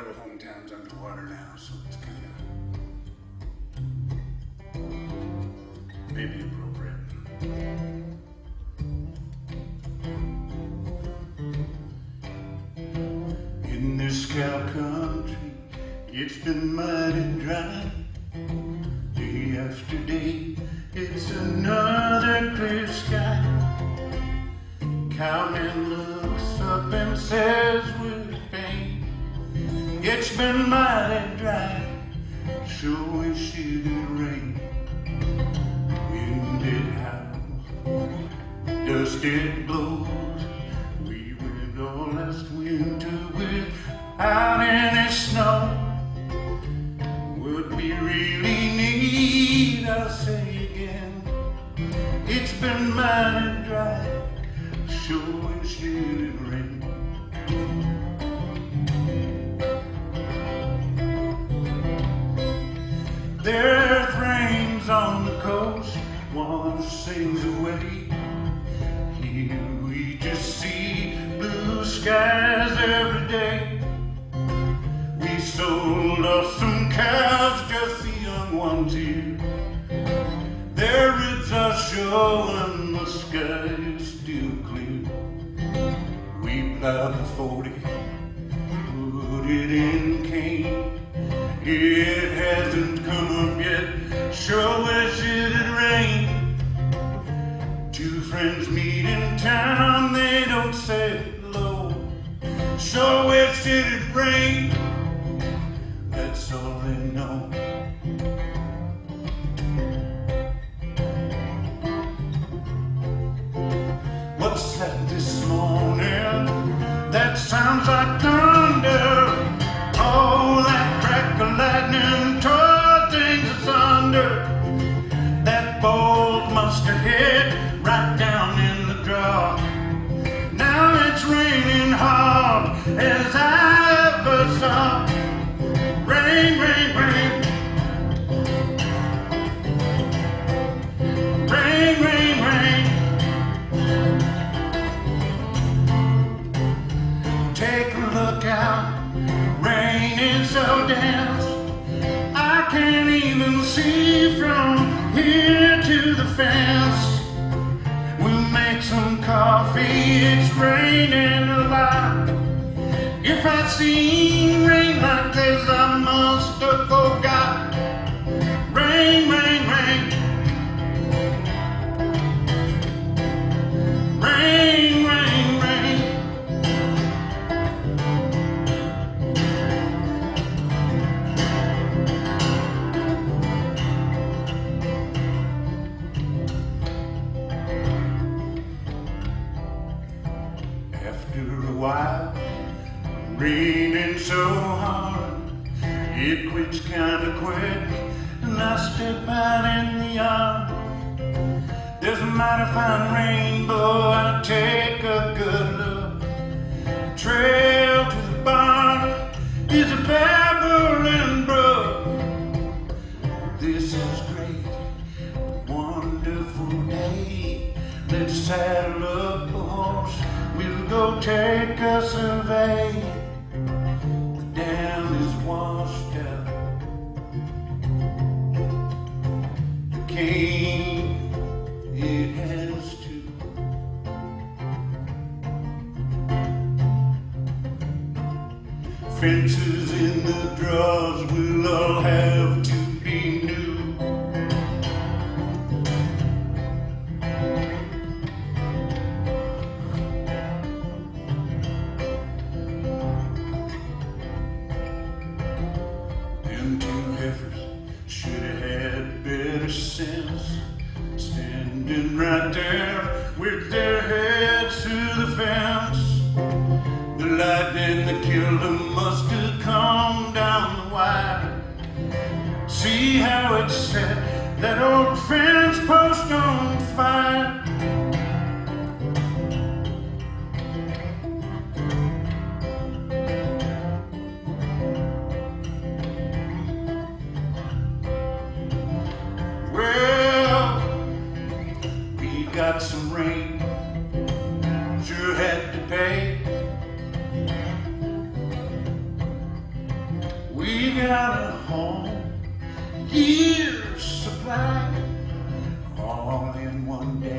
other hometowns underwater now, so it's kind of maybe appropriate. In this cow country, it's been mighty dry. Day after day, it's another clear sky. Cowman looks up and says with pain, it's been mighty dry, sure wish it would rain. Wind it howls, dust it blows, we went all last winter without any snow. What we really need, I'll say again, it's been mighty dry, sure wish it would rain. There's rains on the coast, one sings away. Here we just see blue skies every day. We sold off some cows, just the young ones here. Their ribs are showing, the sky is still clear. We plowed the 40, put it in cane. It hasn't come up yet, sure wish it had rained. Two friends meet in town, they don't say hello, sure wish it had rained. That's all they know. What's that this morning? That sounds like thunder. Oh, that crack of lightning tore things asunder. That bolt must have hit right down in the draw. Now it's raining hard as I ever saw. Rain, rain, rain. Rain, rain, rain. Take a look out. Rain is so dense, I can't even see from here to the fence. We'll make some coffee, it's raining a lot. If I'd seen rain like this, I must have forgot. Rain, rain, rain. Rain, rain, rain. After a while, raining so hard, it quits kinda quick, and I step out in the yard. There's a mighty fine rainbow, I take a good look. Trail to the barn is a babbling brook. This is great, wonderful day. Let's saddle up a horse, we'll go take a survey. The dam is washed out, the cane, it has too. Fences in the draws will all have to be new. Them two heifers should have had better sense, standing right there with their heads to the fence. The lightning that killed them must have come down the wire. See how it set that old fence post on fire. Well, we got some rain, sure had to pay. got a home, years supply, all in one day.